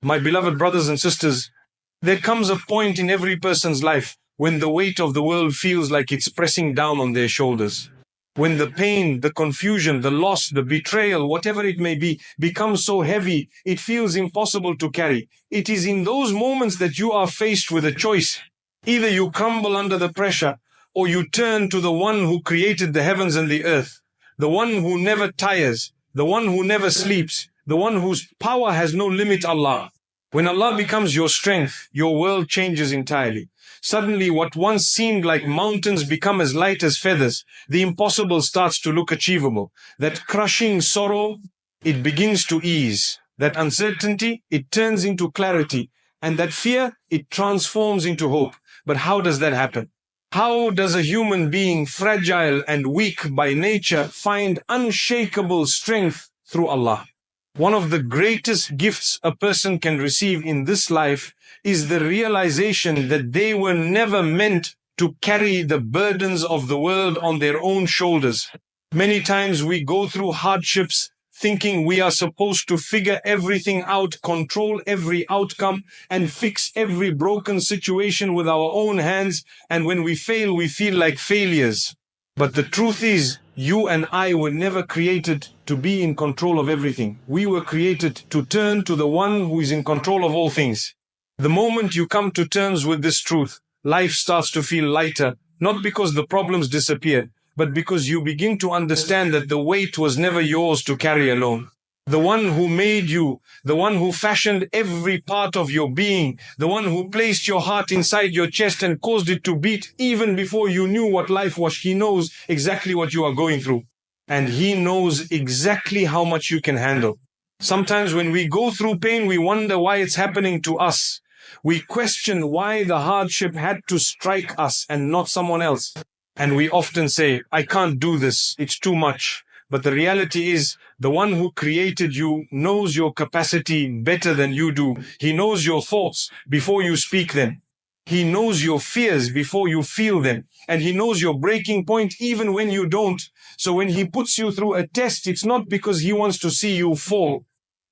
My beloved brothers and sisters, there comes a point in every person's life when the weight of the world feels like it's pressing down on their shoulders. When the pain, the confusion, the loss, the betrayal, whatever it may be, becomes so heavy, it feels impossible to carry. It is in those moments that you are faced with a choice. Either you crumble under the pressure, or you turn to the one who created the heavens and the earth, the one who never tires, the one who never sleeps, the one whose power has no limit, Allah. When Allah becomes your strength, your world changes entirely. Suddenly, what once seemed like mountains become as light as feathers. The impossible starts to look achievable. That crushing sorrow, it begins to ease. That uncertainty, it turns into clarity. And that fear, it transforms into hope. But how does that happen? How does a human being, fragile and weak by nature, find unshakable strength through Allah? One of the greatest gifts a person can receive in this life is the realization that they were never meant to carry the burdens of the world on their own shoulders. Many times we go through hardships thinking we are supposed to figure everything out, control every outcome, and fix every broken situation with our own hands. And when we fail, we feel like failures. But the truth is, you and I were never created to be in control of everything. We were created to turn to the one who is in control of all things. The moment you come to terms with this truth, life starts to feel lighter, not because the problems disappear, but because you begin to understand that the weight was never yours to carry alone. The one who made you, the one who fashioned every part of your being, the one who placed your heart inside your chest and caused it to beat even before you knew what life was, he knows exactly what you are going through. And he knows exactly how much you can handle. Sometimes when we go through pain, we wonder why it's happening to us. We question why the hardship had to strike us and not someone else. And we often say, I can't do this, it's too much. But the reality is, the one who created you knows your capacity better than you do. He knows your thoughts before you speak them. He knows your fears before you feel them. And he knows your breaking point even when you don't. So when he puts you through a test, it's not because he wants to see you fall.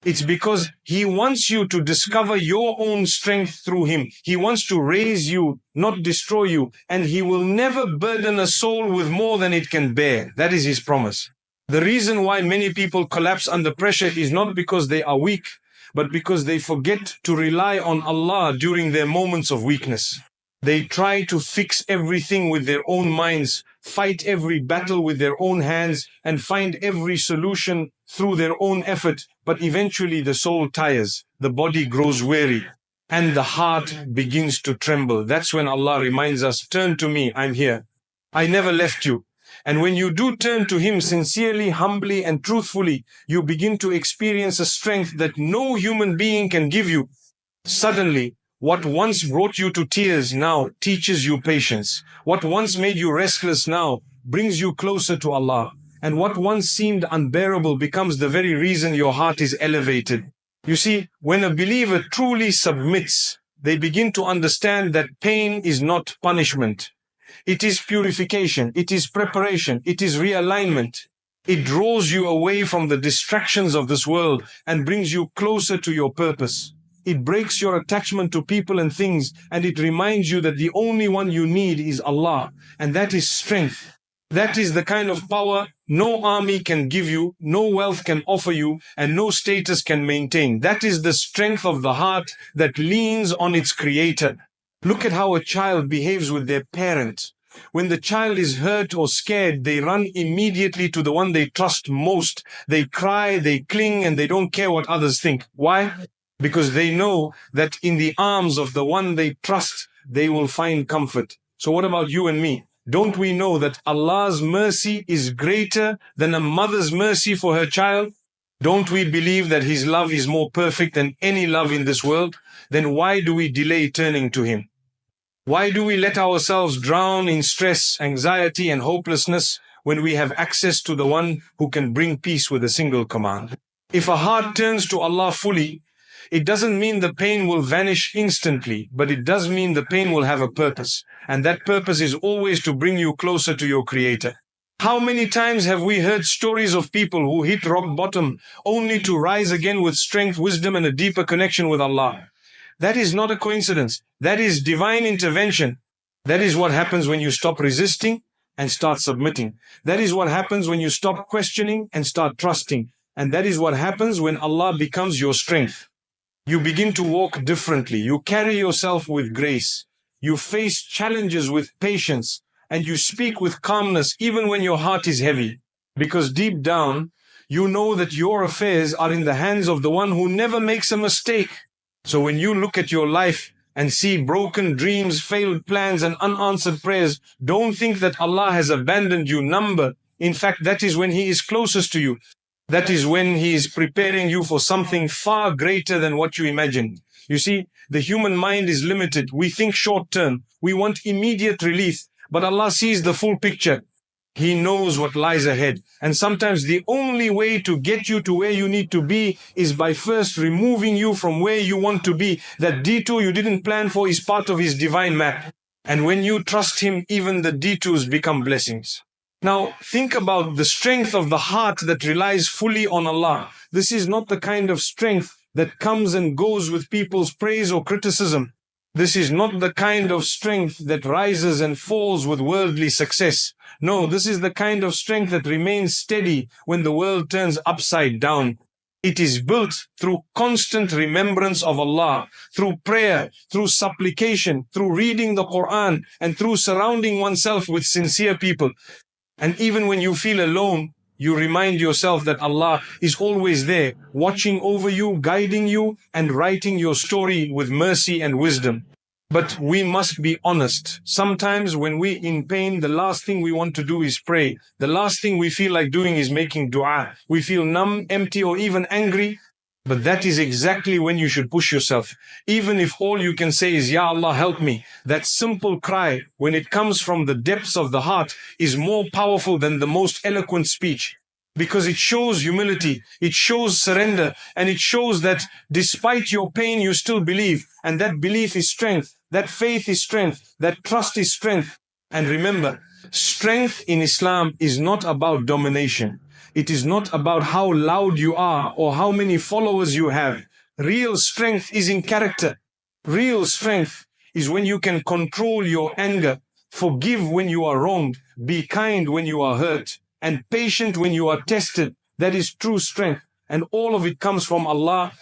It's because he wants you to discover your own strength through him. He wants to raise you, not destroy you. And he will never burden a soul with more than it can bear. That is his promise. The reason why many people collapse under pressure is not because they are weak, but because they forget to rely on Allah during their moments of weakness. They try to fix everything with their own minds, fight every battle with their own hands, and find every solution through their own effort. But eventually the soul tires, the body grows weary, and the heart begins to tremble. That's when Allah reminds us, turn to me, I'm here. I never left you. And when you do turn to him sincerely, humbly, and truthfully, you begin to experience a strength that no human being can give you. Suddenly, what once brought you to tears now teaches you patience. What once made you restless now brings you closer to Allah. And what once seemed unbearable becomes the very reason your heart is elevated. You see, when a believer truly submits, they begin to understand that pain is not punishment. It is purification, it is preparation, it is realignment. It draws you away from the distractions of this world and brings you closer to your purpose. It breaks your attachment to people and things, and it reminds you that the only one you need is Allah, and that is strength. That is the kind of power no army can give you, no wealth can offer you, and no status can maintain. That is the strength of the heart that leans on its creator. Look at how a child behaves with their parent. When the child is hurt or scared, they run immediately to the one they trust most. They cry, they cling, and they don't care what others think. Why? Because they know that in the arms of the one they trust, they will find comfort. So what about you and me? Don't we know that Allah's mercy is greater than a mother's mercy for her child? Don't we believe that his love is more perfect than any love in this world? Then why do we delay turning to him? Why do we let ourselves drown in stress, anxiety, and hopelessness when we have access to the one who can bring peace with a single command? If a heart turns to Allah fully, it doesn't mean the pain will vanish instantly, but it does mean the pain will have a purpose. And that purpose is always to bring you closer to your Creator. How many times have we heard stories of people who hit rock bottom only to rise again with strength, wisdom, and a deeper connection with Allah? That is not a coincidence. That is divine intervention. That is what happens when you stop resisting and start submitting. That is what happens when you stop questioning and start trusting. And that is what happens when Allah becomes your strength. You begin to walk differently. You carry yourself with grace. You face challenges with patience. And you speak with calmness even when your heart is heavy. Because deep down, you know that your affairs are in the hands of the one who never makes a mistake. So when you look at your life and see broken dreams, failed plans, and unanswered prayers, don't think that Allah has abandoned you. Number. In fact, that is when He is closest to you. That is when He is preparing you for something far greater than what you imagine. You see, the human mind is limited. We think short term. We want immediate relief. But Allah sees the full picture. He knows what lies ahead. And sometimes the only way to get you to where you need to be is by first removing you from where you want to be. That detour you didn't plan for is part of His divine map. And when you trust Him, even the detours become blessings. Now, think about the strength of the heart that relies fully on Allah. This is not the kind of strength that comes and goes with people's praise or criticism. This is not the kind of strength that rises and falls with worldly success. No, this is the kind of strength that remains steady when the world turns upside down. It is built through constant remembrance of Allah, through prayer, through supplication, through reading the Quran, and through surrounding oneself with sincere people. And even when you feel alone, you remind yourself that Allah is always there, watching over you, guiding you, and writing your story with mercy and wisdom. But we must be honest. Sometimes when we're in pain, the last thing we want to do is pray. The last thing we feel like doing is making dua. We feel numb, empty, or even angry. But that is exactly when you should push yourself. Even if all you can say is, Ya Allah, help me. That simple cry, when it comes from the depths of the heart, is more powerful than the most eloquent speech. Because it shows humility, it shows surrender, and it shows that despite your pain, you still believe. And that belief is strength. That faith is strength. That trust is strength. And remember, strength in Islam is not about domination. It is not about how loud you are or how many followers you have. Real strength is in character. Real strength is when you can control your anger, forgive when you are wronged, be kind when you are hurt, and patient when you are tested. That is true strength. And all of it comes from Allah.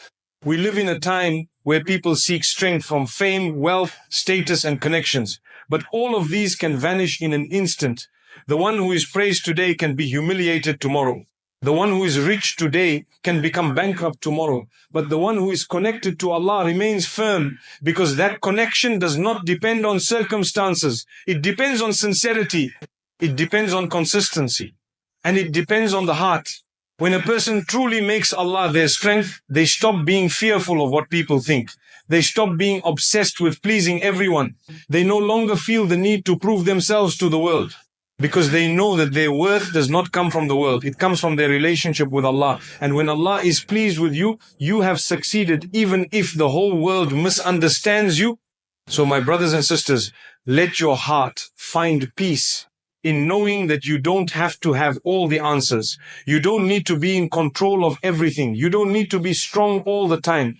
We live in a time where people seek strength from fame, wealth, status, and connections. But all of these can vanish in an instant. The one who is praised today can be humiliated tomorrow. The one who is rich today can become bankrupt tomorrow. But the one who is connected to Allah remains firm, because that connection does not depend on circumstances. It depends on sincerity. It depends on consistency. And it depends on the heart. When a person truly makes Allah their strength, they stop being fearful of what people think. They stop being obsessed with pleasing everyone. They no longer feel the need to prove themselves to the world, because they know that their worth does not come from the world. It comes from their relationship with Allah. And when Allah is pleased with you, you have succeeded, even if the whole world misunderstands you. So my brothers and sisters, let your heart find peace in knowing that you don't have to have all the answers. You don't need to be in control of everything. You don't need to be strong all the time.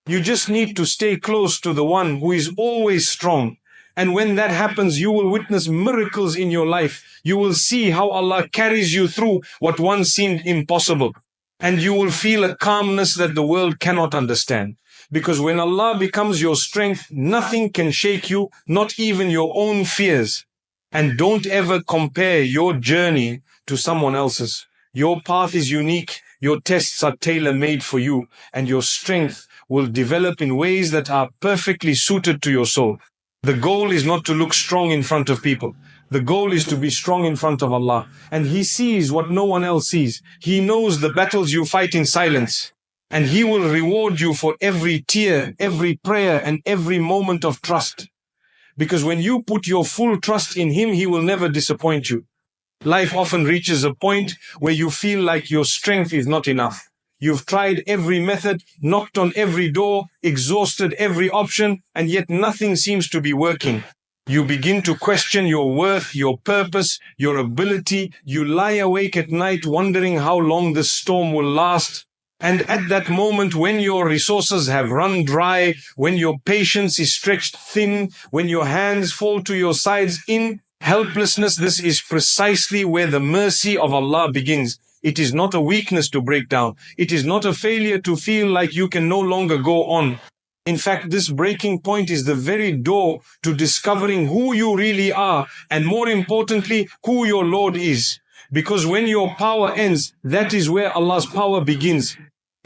You just need to stay close to the one who is always strong. And when that happens, you will witness miracles in your life. You will see how Allah carries you through what once seemed impossible. And you will feel a calmness that the world cannot understand. Because when Allah becomes your strength, nothing can shake you, not even your own fears. And don't ever compare your journey to someone else's. Your path is unique. Your tests are tailor-made for you. And your strength will develop in ways that are perfectly suited to your soul. The goal is not to look strong in front of people. The goal is to be strong in front of Allah. And He sees what no one else sees. He knows the battles you fight in silence. And He will reward you for every tear, every prayer, and every moment of trust. Because when you put your full trust in Him, He will never disappoint you. Life often reaches a point where you feel like your strength is not enough. You've tried every method, knocked on every door, exhausted every option, and yet nothing seems to be working. You begin to question your worth, your purpose, your ability. You lie awake at night wondering how long this storm will last. And at that moment, when your resources have run dry, when your patience is stretched thin, when your hands fall to your sides in helplessness, this is precisely where the mercy of Allah begins. It is not a weakness to break down. It is not a failure to feel like you can no longer go on. In fact, this breaking point is the very door to discovering who you really are, and more importantly, who your Lord is. Because when your power ends, that is where Allah's power begins.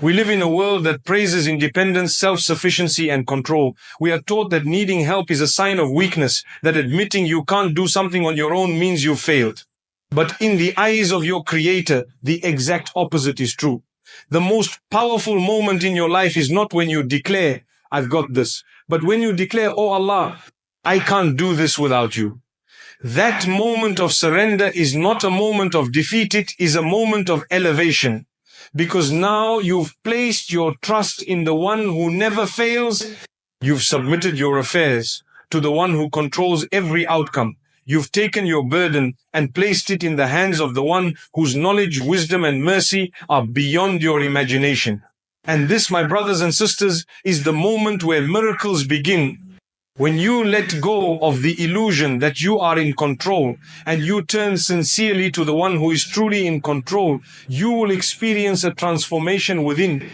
We live in a world that praises independence, self-sufficiency, and control. We are taught that needing help is a sign of weakness, that admitting you can't do something on your own means you failed. But in the eyes of your Creator, the exact opposite is true. The most powerful moment in your life is not when you declare, I've got this, but when you declare, oh Allah, I can't do this without you. That moment of surrender is not a moment of defeat, it is a moment of elevation. Because now you've placed your trust in the one who never fails. You've submitted your affairs to the one who controls every outcome. You've taken your burden and placed it in the hands of the one whose knowledge, wisdom, and mercy are beyond your imagination. And this, my brothers and sisters, is the moment where miracles begin. When you let go of the illusion that you are in control and you turn sincerely to the one who is truly in control, you will experience a transformation within.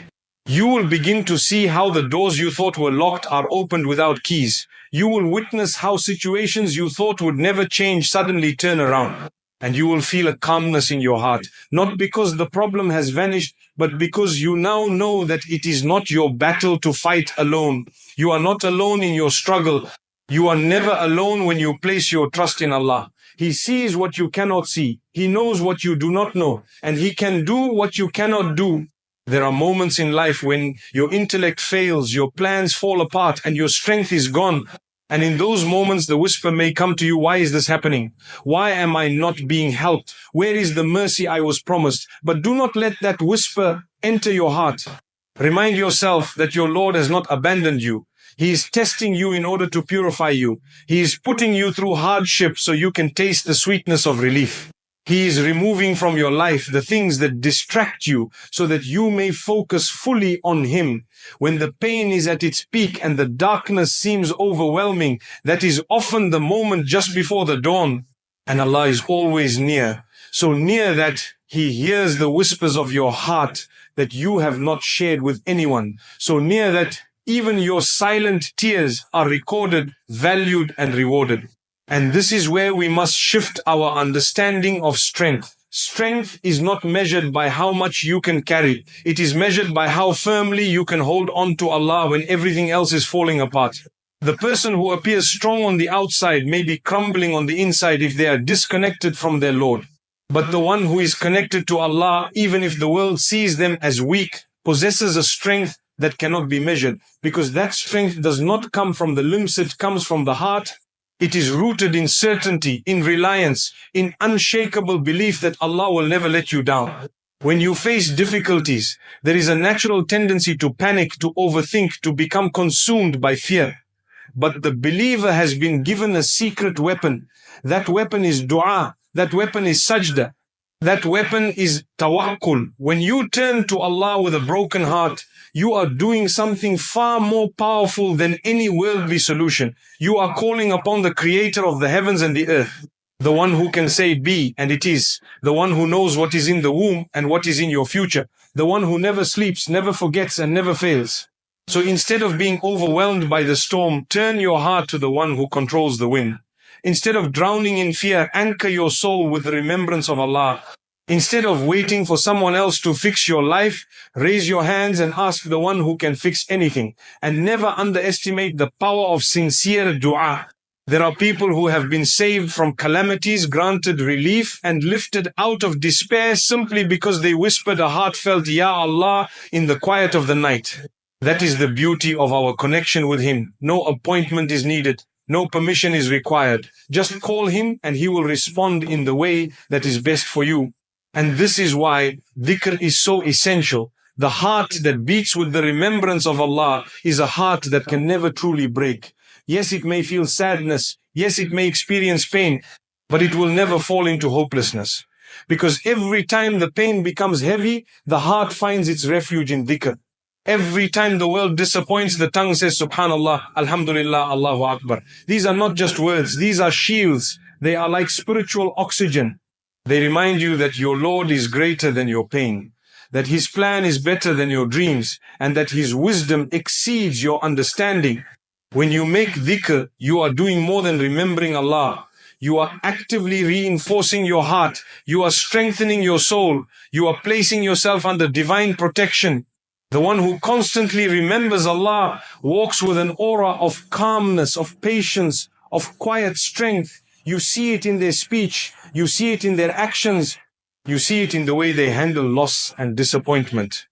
You will begin to see how the doors you thought were locked are opened without keys. You will witness how situations you thought would never change suddenly turn around. And you will feel a calmness in your heart, not because the problem has vanished, but because you now know that it is not your battle to fight alone. You are not alone in your struggle. You are never alone when you place your trust in Allah. He sees what you cannot see. He knows what you do not know. And He can do what you cannot do. There are moments in life when your intellect fails, your plans fall apart, and your strength is gone. And in those moments, the whisper may come to you, why is this happening? Why am I not being helped? Where is the mercy I was promised? But do not let that whisper enter your heart. Remind yourself that your Lord has not abandoned you. He is testing you in order to purify you. He is putting you through hardship so you can taste the sweetness of relief. He is removing from your life the things that distract you so that you may focus fully on Him. When the pain is at its peak and the darkness seems overwhelming, that is often the moment just before the dawn. And Allah is always near. So near that He hears the whispers of your heart that you have not shared with anyone. So near that even your silent tears are recorded, valued, and rewarded. And this is where we must shift our understanding of strength. Strength is not measured by how much you can carry. It is measured by how firmly you can hold on to Allah when everything else is falling apart. The person who appears strong on the outside may be crumbling on the inside if they are disconnected from their Lord. But the one who is connected to Allah, even if the world sees them as weak, possesses a strength that cannot be measured, because that strength does not come from the limbs, it comes from the heart. It is rooted in certainty, in reliance, in unshakable belief that Allah will never let you down. When you face difficulties, there is a natural tendency to panic, to overthink, to become consumed by fear. But the believer has been given a secret weapon. That weapon is dua. That weapon is sajda. That weapon is tawakkul. When you turn to Allah with a broken heart, you are doing something far more powerful than any worldly solution. You are calling upon the Creator of the heavens and the earth, the one who can say be and it is, the one who knows what is in the womb and what is in your future, the one who never sleeps, never forgets, and never fails. So instead of being overwhelmed by the storm, turn your heart to the one who controls the wind. Instead of drowning in fear, anchor your soul with the remembrance of Allah. Instead of waiting for someone else to fix your life, raise your hands and ask the one who can fix anything. And never underestimate the power of sincere dua. There are people who have been saved from calamities, granted relief, and lifted out of despair simply because they whispered a heartfelt Ya Allah in the quiet of the night. That is the beauty of our connection with Him. No appointment is needed. No permission is required. Just call Him and He will respond in the way that is best for you. And this is why dhikr is so essential. The heart that beats with the remembrance of Allah is a heart that can never truly break. Yes, it may feel sadness. Yes, it may experience pain, but it will never fall into hopelessness. Because every time the pain becomes heavy, the heart finds its refuge in dhikr. Every time the world disappoints, the tongue says, Subhanallah, Alhamdulillah, Allahu Akbar. These are not just words, these are shields. They are like spiritual oxygen. They remind you that your Lord is greater than your pain, that His plan is better than your dreams, and that His wisdom exceeds your understanding. When you make dhikr, you are doing more than remembering Allah. You are actively reinforcing your heart. You are strengthening your soul. You are placing yourself under divine protection. The one who constantly remembers Allah walks with an aura of calmness, of patience, of quiet strength. You see it in their speech. You see it in their actions. You see it in the way they handle loss and disappointment.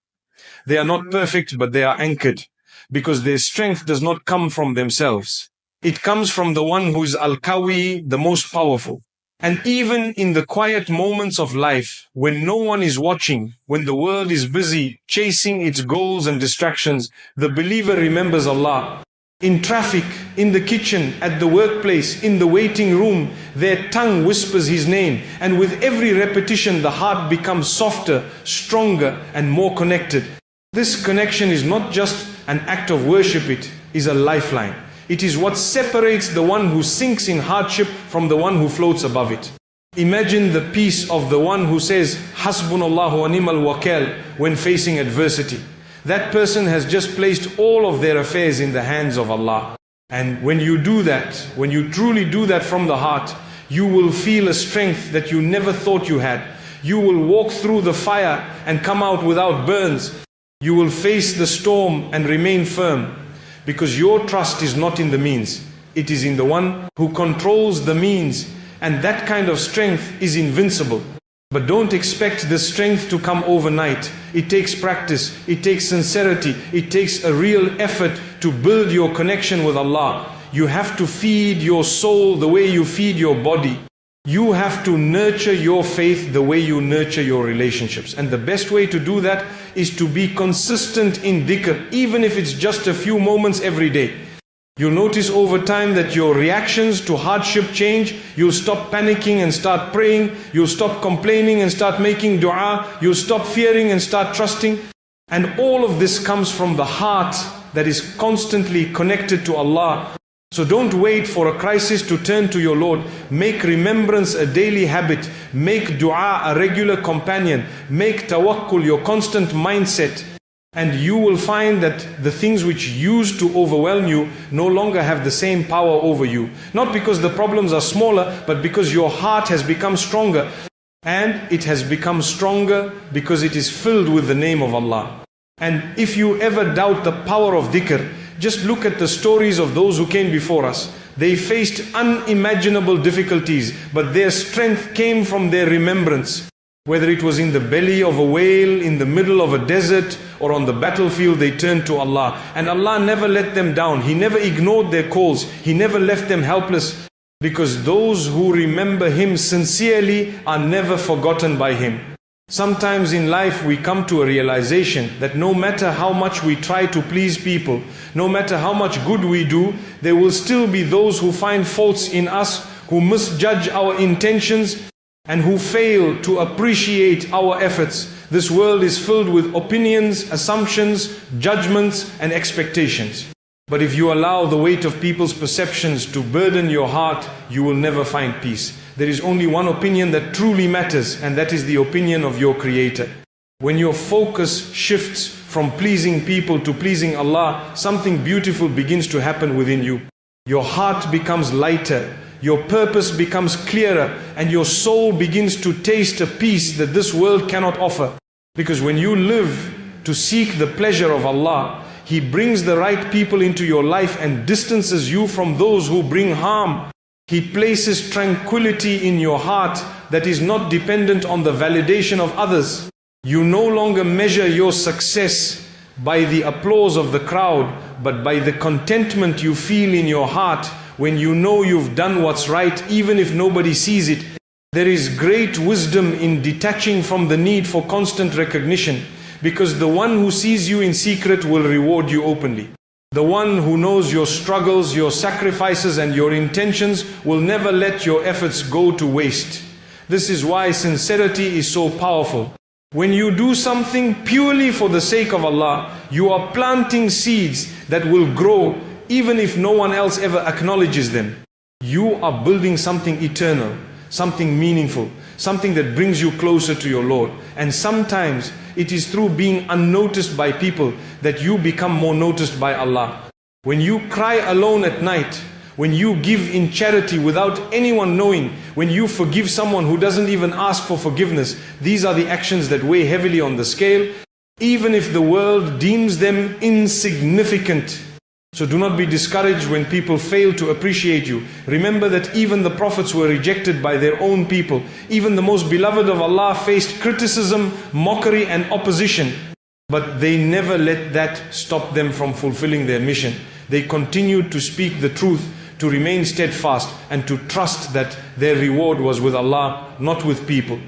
They are not perfect, but they are anchored, because their strength does not come from themselves. It comes from the one who is Al-Qawi, the most powerful. And even in the quiet moments of life, when no one is watching, when the world is busy chasing its goals and distractions, the believer remembers Allah. In traffic, in the kitchen, at the workplace, in the waiting room, their tongue whispers His name. And with every repetition, the heart becomes softer, stronger, and more connected. This connection is not just an act of worship, it is a lifeline. It is what separates the one who sinks in hardship from the one who floats above it. Imagine the peace of the one who says, Hasbunallahu wa ni'mal wakil, when facing adversity. That person has just placed all of their affairs in the hands of Allah. And when you do that, when you truly do that from the heart, you will feel a strength that you never thought you had. You will walk through the fire and come out without burns. You will face the storm and remain firm. Because your trust is not in the means, it is in the one who controls the means, and that kind of strength is invincible. But don't expect the strength to come overnight. It takes practice, it takes sincerity, it takes a real effort to build your connection with Allah. You have to feed your soul the way you feed your body. You have to nurture your faith the way you nurture your relationships. And the best way to do that is to be consistent in dhikr, even if it's just a few moments every day. You'll notice over time that your reactions to hardship change. You'll stop panicking and start praying. You'll stop complaining and start making dua. You'll stop fearing and start trusting. And all of this comes from the heart that is constantly connected to Allah. So don't wait for a crisis to turn to your Lord. Make remembrance a daily habit. Make dua a regular companion. Make tawakkul your constant mindset. And you will find that the things which used to overwhelm you no longer have the same power over you. Not because the problems are smaller, but because your heart has become stronger. And it has become stronger because it is filled with the name of Allah. And if you ever doubt the power of dhikr, just look at the stories of those who came before us. They faced unimaginable difficulties, but their strength came from their remembrance. Whether it was in the belly of a whale, in the middle of a desert, or on the battlefield, they turned to Allah. And Allah never let them down. He never ignored their calls. He never left them helpless. Because those who remember Him sincerely are never forgotten by Him. Sometimes in life we come to a realization that no matter how much we try to please people, no matter how much good we do, there will still be those who find faults in us, who misjudge our intentions, and who fail to appreciate our efforts. This world is filled with opinions, assumptions, judgments, and expectations. But if you allow the weight of people's perceptions to burden your heart, you will never find peace. There is only one opinion that truly matters, and that is the opinion of your Creator. When your focus shifts from pleasing people to pleasing Allah, something beautiful begins to happen within you. Your heart becomes lighter, your purpose becomes clearer, and your soul begins to taste a peace that this world cannot offer. Because when you live to seek the pleasure of Allah, He brings the right people into your life and distances you from those who bring harm. He places tranquility in your heart that is not dependent on the validation of others. You no longer measure your success by the applause of the crowd, but by the contentment you feel in your heart when you know you've done what's right, even if nobody sees it. There is great wisdom in detaching from the need for constant recognition, because the one who sees you in secret will reward you openly. The one who knows your struggles, your sacrifices and your intentions will never let your efforts go to waste. This is why sincerity is so powerful. When you do something purely for the sake of Allah, you are planting seeds that will grow even if no one else ever acknowledges them. You are building something eternal, something meaningful, something that brings you closer to your Lord. And sometimes it is through being unnoticed by people that you become more noticed by Allah. When you cry alone at night, when you give in charity without anyone knowing, when you forgive someone who doesn't even ask for forgiveness, these are the actions that weigh heavily on the scale, even if the world deems them insignificant. So do not be discouraged when people fail to appreciate you. Remember that even the prophets were rejected by their own people. Even the most beloved of Allah faced criticism, mockery and opposition. But they never let that stop them from fulfilling their mission. They continued to speak the truth, to remain steadfast and to trust that their reward was with Allah, not with people.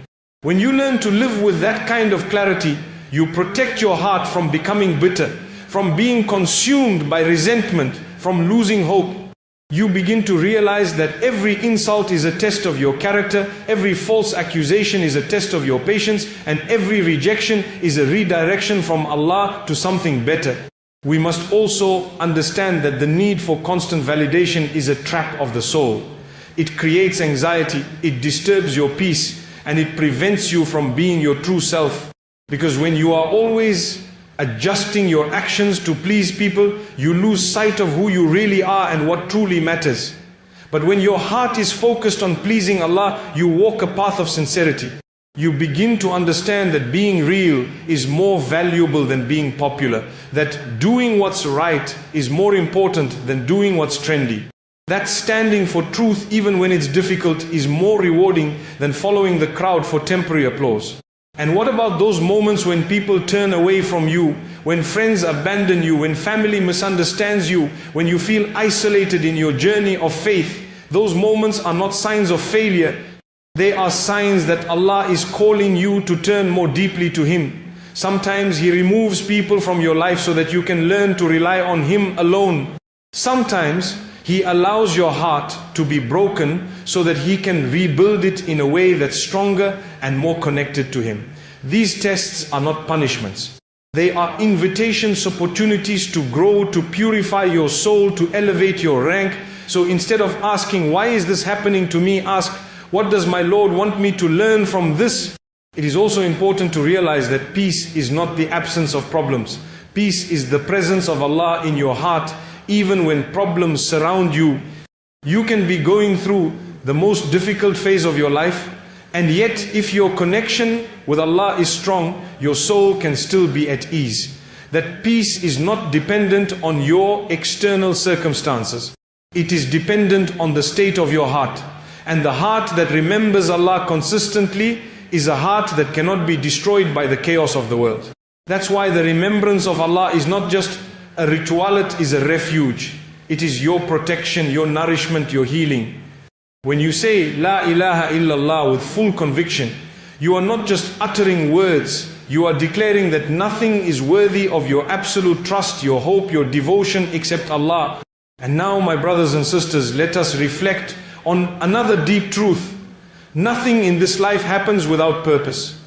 When you learn to live with that kind of clarity, you protect your heart from becoming bitter, from being consumed by resentment, from losing hope. You begin to realize that every insult is a test of your character, every false accusation is a test of your patience, and every rejection is a redirection from Allah to something better. We must also understand that the need for constant validation is a trap of the soul. It creates anxiety, it disturbs your peace, and it prevents you from being your true self. Because when you are always adjusting your actions to please people, you lose sight of who you really are and what truly matters. But when your heart is focused on pleasing Allah, you walk a path of sincerity. You begin to understand that being real is more valuable than being popular, that doing what's right is more important than doing what's trendy. That standing for truth even when it's difficult is more rewarding than following the crowd for temporary applause. And what about those moments when people turn away from you, when friends abandon you, when family misunderstands you, when you feel isolated in your journey of faith? Those moments are not signs of failure. They are signs that Allah is calling you to turn more deeply to Him. Sometimes He removes people from your life so that you can learn to rely on Him alone. Sometimes He allows your heart to be broken so that He can rebuild it in a way that's stronger and more connected to Him. These tests are not punishments. They are invitations, opportunities to grow, to purify your soul, to elevate your rank. So instead of asking, why is this happening to me? Ask, what does my Lord want me to learn from this? It is also important to realize that peace is not the absence of problems. Peace is the presence of Allah in your heart. Even when problems surround you, you can be going through the most difficult phase of your life, and yet if your connection with Allah is strong, your soul can still be at ease. That peace is not dependent on your external circumstances. It is dependent on the state of your heart. And the heart that remembers Allah consistently is a heart that cannot be destroyed by the chaos of the world. That's why the remembrance of Allah is not just a ritual, it is a refuge. It is your protection, your nourishment, your healing. When you say La ilaha illallah with full conviction, you are not just uttering words, you are declaring that nothing is worthy of your absolute trust, your hope, your devotion except Allah. And now, my brothers and sisters, let us reflect on another deep truth. Nothing in this life happens without purpose.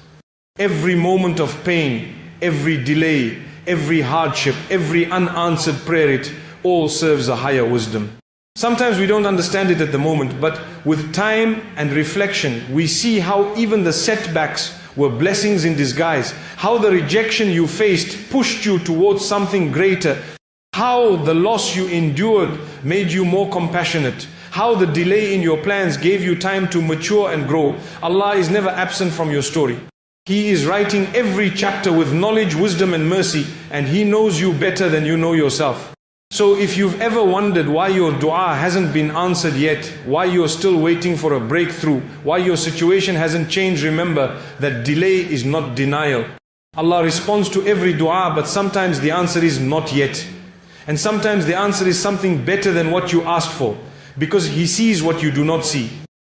Every moment of pain, every delay, every hardship, every unanswered prayer, it all serves a higher wisdom. Sometimes we don't understand it at the moment, but with time and reflection, we see how even the setbacks were blessings in disguise, how the rejection you faced pushed you towards something greater, how the loss you endured made you more compassionate, how the delay in your plans gave you time to mature and grow. Allah is never absent from your story. He is writing every chapter with knowledge, wisdom and mercy, and He knows you better than you know yourself. So if you've ever wondered why your dua hasn't been answered yet, why you're still waiting for a breakthrough, why your situation hasn't changed, remember that delay is not denial. Allah responds to every dua, but sometimes the answer is not yet. And sometimes the answer is something better than what you asked for, because He sees what you do not see.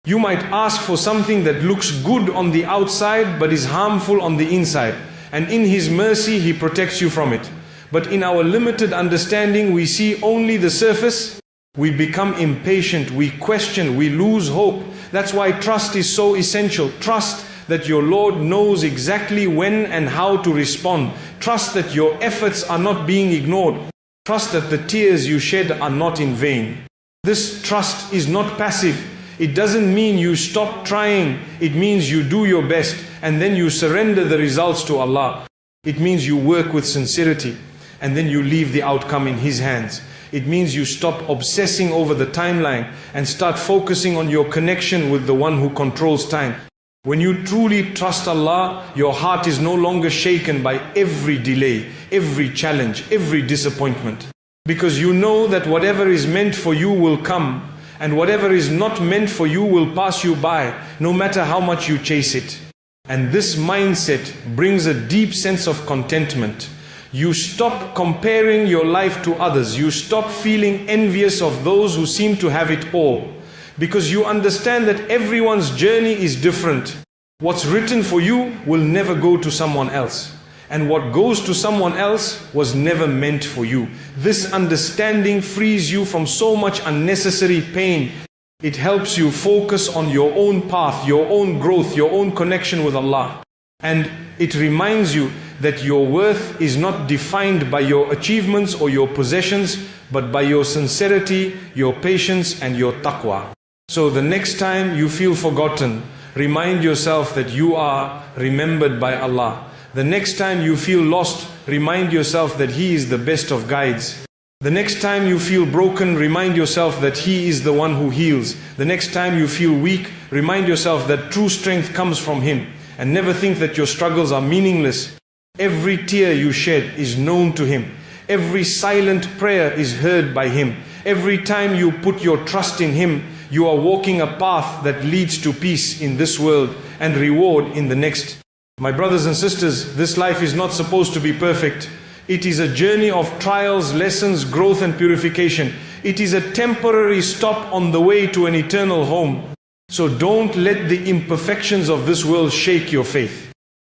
You might ask for something that looks good on the outside but is harmful on the inside, and in His mercy He protects you from it. But in our limited understanding, we see only the surface. We become impatient, we question, we lose hope. That's why trust is so essential. Trust that your Lord knows exactly when and how to respond. Trust that your efforts are not being ignored. Trust that the tears you shed are not in vain. This trust is not passive. It doesn't mean you stop trying. It means you do your best and then you surrender the results to Allah. It means you work with sincerity and then you leave the outcome in His hands. It means you stop obsessing over the timeline and start focusing on your connection with the one who controls time. When you truly trust Allah, your heart is no longer shaken by every delay, every challenge, every disappointment. Because you know that whatever is meant for you will come, and whatever is not meant for you will pass you by, no matter how much you chase it. And this mindset brings a deep sense of contentment. You stop comparing your life to others. You stop feeling envious of those who seem to have it all. Because you understand that everyone's journey is different. What's written for you will never go to someone else. And what goes to someone else was never meant for you. This understanding frees you from so much unnecessary pain. It helps you focus on your own path, your own growth, your own connection with Allah. And it reminds you that your worth is not defined by your achievements or your possessions, but by your sincerity, your patience and your taqwa. So the next time you feel forgotten, remind yourself that you are remembered by Allah. The next time you feel lost, remind yourself that He is the best of guides. The next time you feel broken, remind yourself that He is the one who heals. The next time you feel weak, remind yourself that true strength comes from Him. And never think that your struggles are meaningless. Every tear you shed is known to Him. Every silent prayer is heard by Him. Every time you put your trust in Him, you are walking a path that leads to peace in this world and reward in the next. My brothers and sisters, this life is not supposed to be perfect. It is a journey of trials, lessons, growth and purification. It is a temporary stop on the way to an eternal home. So don't let the imperfections of this world shake your faith.